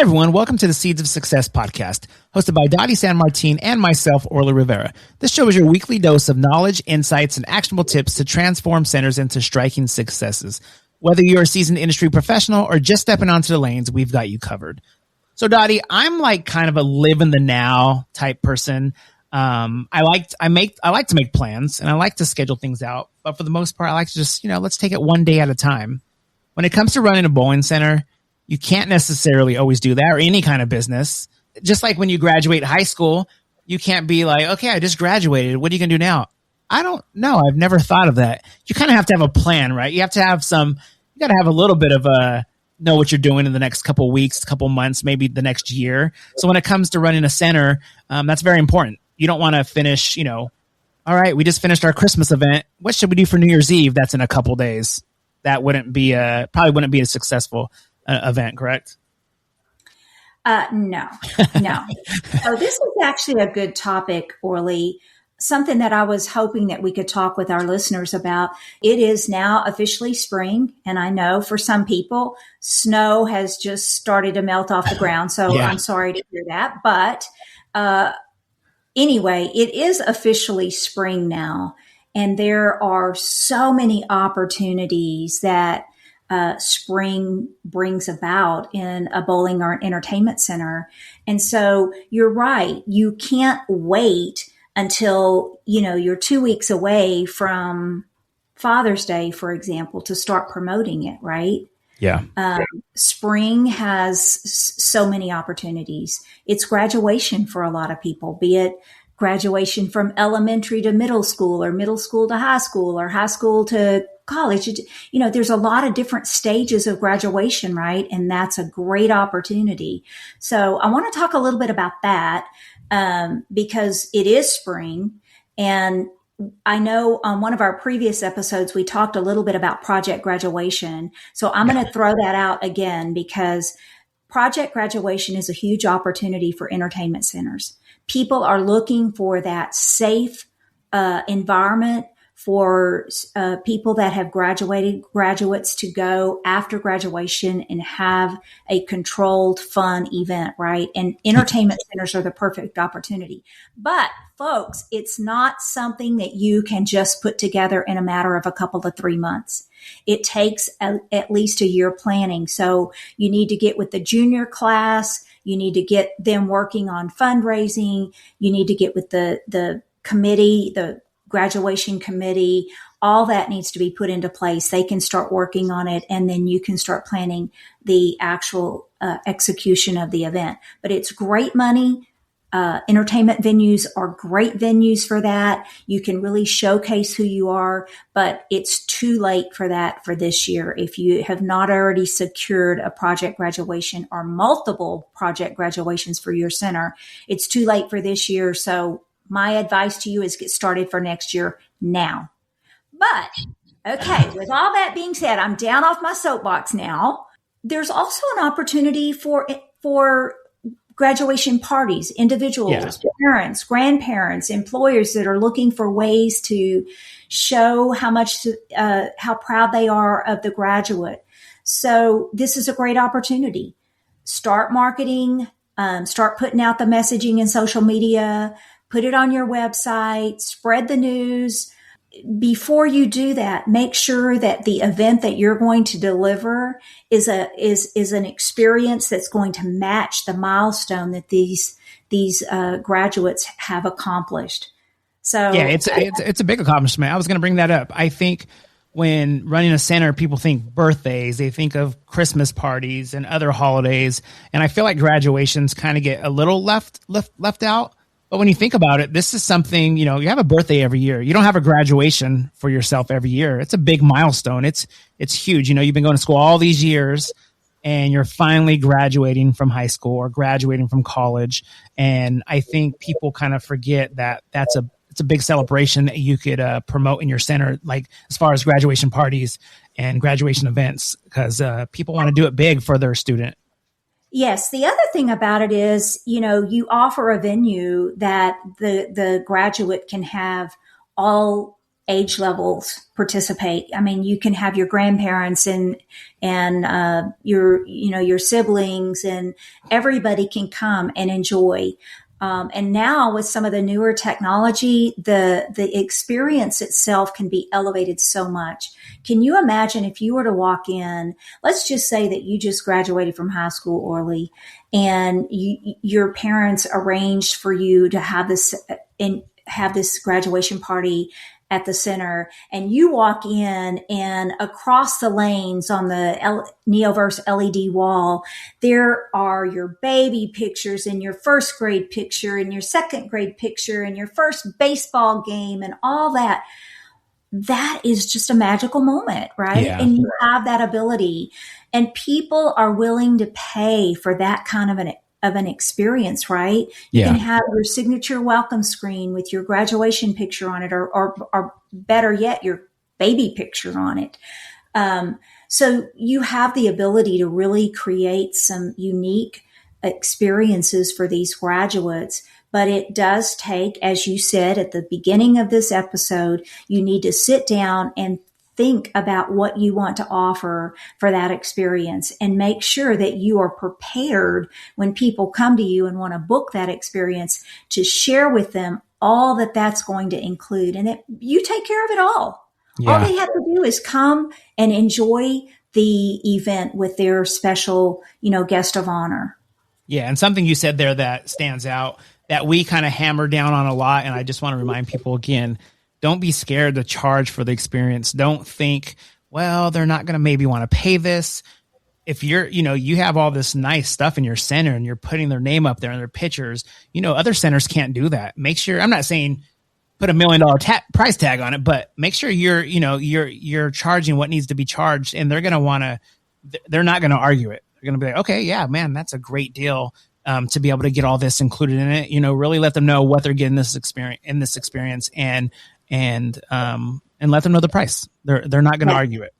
everyone. Welcome to the Seeds of Success podcast, hosted by Dottie San Martin and myself, Orly Rivera. This show is your weekly dose of knowledge, insights, and actionable tips to transform centers into striking successes. Whether you're a seasoned industry professional or just stepping onto the lanes, we've got you covered. So, Dottie, I'm like kind of a live in the now type person. I like to make plans and I like to schedule things out, but for the most part, I like to just, let's take it one day at a time. When it comes to running a bowling center, you can't necessarily always do that, or any kind of business. Just like when you graduate high school, you can't be like, okay, I just graduated. What are you going to do now? I don't know. I've never thought of that. You kind of have to have a plan, right? You have to have you got to have a little bit of know what you're doing in the next couple of weeks, couple months, maybe the next year. So when it comes to running a center, that's very important. You don't want to finish, all right, we just finished our Christmas event. What should we do for New Year's Eve? That's in a couple days. That probably wouldn't be a successful event, correct? No. So this is actually a good topic, Orly. Something that I was hoping that we could talk with our listeners about. It is now officially spring, and I know for some people, snow has just started to melt off the ground. So yeah. I'm sorry to hear that. But anyway, it is officially spring now, and there are so many opportunities that spring brings about in a bowling or an entertainment center. And so you're right. You can't wait until, you're 2 weeks away from Father's Day, for example, to start promoting it, right? Yeah. Spring has so mmany opportunities. It's graduation for a lot of people, be it graduation from elementary to middle school, or middle school to high school, or high school to college. There's a lot of different stages of graduation, right? And that's a great opportunity. So I want to talk a little bit about that, because it is spring. And I know on one of our previous episodes, we talked a little bit about project graduation. So I'm going to throw that out again, because project graduation is a huge opportunity for entertainment centers. People are looking for that safe environment for people that have graduates to go after graduation and have a controlled, fun event, right? And entertainment centers are the perfect opportunity. But folks, it's not something that you can just put together in a matter of a couple to 3 months. It takes at least a year planning. So you need to get with the junior class. You need to get them working on fundraising. You need to get with the committee, the graduation committee. All that needs to be put into place. They can start working on it, and then you can start planning the actual execution of the event. But it's great money. Entertainment venues are great venues for that. You can really showcase who you are, but it's too late for that for this year. If you have not already secured a project graduation or multiple project graduations for your center, it's too late for this year. So my advice to you is get started for next year now. But okay, with all that being said, I'm down off my soapbox now. There's also an opportunity for graduation parties, individuals, parents, grandparents, employers that are looking for ways to show how proud they are of the graduate. So this is a great opportunity. Start marketing, start putting out the messaging in social media, put it on your website, spread the news. Before you do that, make sure that the event that you're going to deliver is an experience that's going to match the milestone that these graduates have accomplished. So yeah, it's a big accomplishment. I was going to bring that up. I think when running a center, people think birthdays, they think of Christmas parties and other holidays, and I feel like graduations kind of get a little left out. But when you think about it, this is something, you have a birthday every year. You don't have a graduation for yourself every year. It's a big milestone. It's huge. You've been going to school all these years and you're finally graduating from high school or graduating from college. And I think people kind of forget that it's a big celebration that you could promote in your center, like as far as graduation parties and graduation events, because people want to do it big for their student. Yes. The other thing about it is, you offer a venue that the graduate can have all age levels participate. I mean, you can have your grandparents and your siblings, and everybody can come and enjoy. And now with some of the newer technology, the experience itself can be elevated so much. Can you imagine if you were to walk in, let's just say that you just graduated from high school, Orly, and your parents arranged for you to have this graduation party at the center, and you walk in, and across the lanes on the Neoverse LED wall, there are your baby pictures and your first grade picture and your second grade picture and your first baseball game and all that. That is just a magical moment, right? Yeah. And you have that ability, and people are willing to pay for that kind of an experience, right? You can have your signature welcome screen with your graduation picture on it, or better yet, your baby picture on it. So you have the ability to really create some unique experiences for these graduates. But it does take, as you said at the beginning of this episode, you need to sit down and think about what you want to offer for that experience, and make sure that you are prepared when people come to you and want to book that experience, to share with them all that that's going to include, and that you take care of it all. Yeah. All they have to do is come and enjoy the event with their special, guest of honor. Yeah. And something you said there that stands out, that we kind of hammer down on a lot. And I just want to remind people again, don't be scared to charge for the experience. Don't think, well, they're not going to maybe want to pay this. If you're, you have all this nice stuff in your center and you're putting their name up there and their pictures, other centers can't do that. Make sure, I'm not saying put $1 million price tag on it, but make sure you're charging what needs to be charged, and they're not going to argue it. They're going to be like, okay, yeah, man, that's a great deal. To be able to get all this included in it, really let them know what they're getting in this experience, and let them know the price. They're not going to argue it,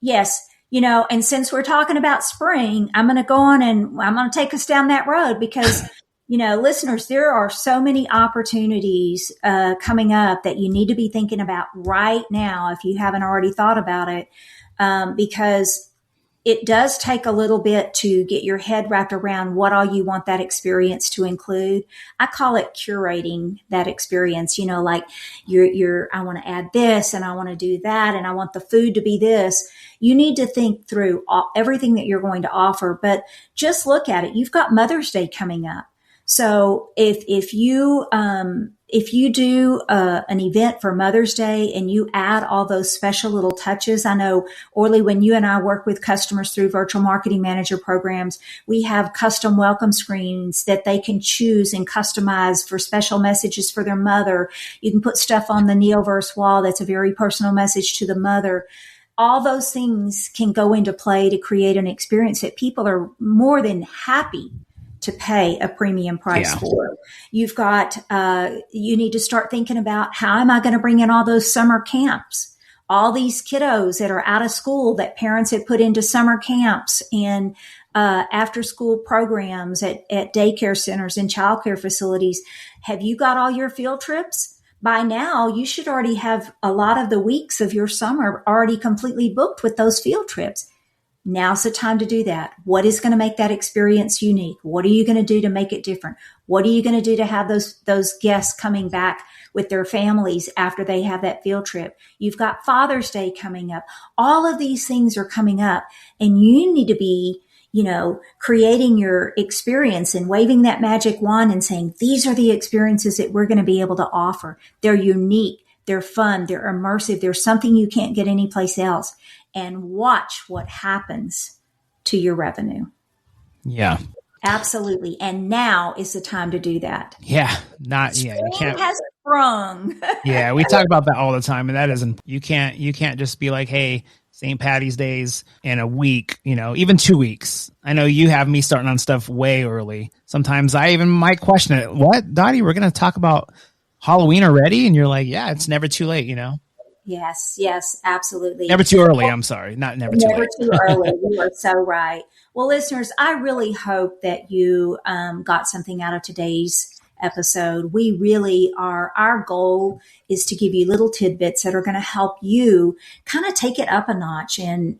Yes. And since we're talking about spring, I'm going to go on and I'm going to take us down that road, because, listeners, there are so many opportunities coming up that you need to be thinking about right now, if you haven't already thought about it, because it does take a little bit to get your head wrapped around what all you want that experience to include. I call it curating that experience, like I want to add this and I want to do that and I want the food to be this. You need to think through everything that you're going to offer, but just look at it. You've got Mother's Day coming up. So if you do an event for Mother's Day and you add all those special little touches, I know, Orly, when you and I work with customers through virtual marketing manager programs, we have custom welcome screens that they can choose and customize for special messages for their mother. You can put stuff on the Neoverse wall that's a very personal message to the mother. All those things can go into play to create an experience that people are more than happy to pay a premium price for. You've got, you need to start thinking about, how am I going to bring in all those summer camps? All these kiddos that are out of school that parents have put into summer camps and after school programs at daycare centers and childcare facilities. Have you got all your field trips? By now, you should already have a lot of the weeks of your summer already completely booked with those field trips. Now's the time to do that. What is going to make that experience unique? What are you going to do to make it different? What are you going to do to have those guests coming back with their families after they have that field trip? You've got Father's Day coming up. All of these things are coming up, and you need to be, creating your experience and waving that magic wand and saying, these are the experiences that we're going to be able to offer. They're unique. They're fun. They're immersive. They're something you can't get anyplace else. And watch what happens to your revenue. Yeah. Absolutely. And now is the time to do that. Yeah. You can't. Has sprung. Yeah. We talk about that all the time. And that isn't, you can't just be like, hey, St. Patty's Days in a week, even 2 weeks. I know you have me starting on stuff way early. Sometimes I even might question it. What, Dottie, we're going to talk about Halloween already? And you're like, yeah, it's never too late, Yes, absolutely. Never too early. I'm sorry. Never too late. Never too early. You are so right. Well, listeners, I really hope that you got something out of today's episode. We really are, our goal is to give you little tidbits that are going to help you kind of take it up a notch and,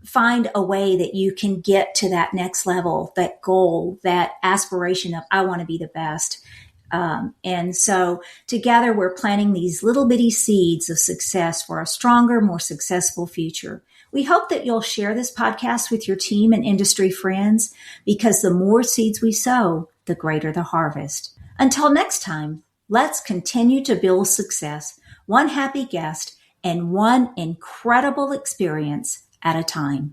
find a way that you can get to that next level, that goal, that aspiration of, I want to be the best. And so together we're planting these little bitty seeds of success for a stronger, more successful future. We hope that you'll share this podcast with your team and industry friends, because the more seeds we sow, the greater the harvest. Until next time, let's continue to build success, one happy guest and one incredible experience at a time.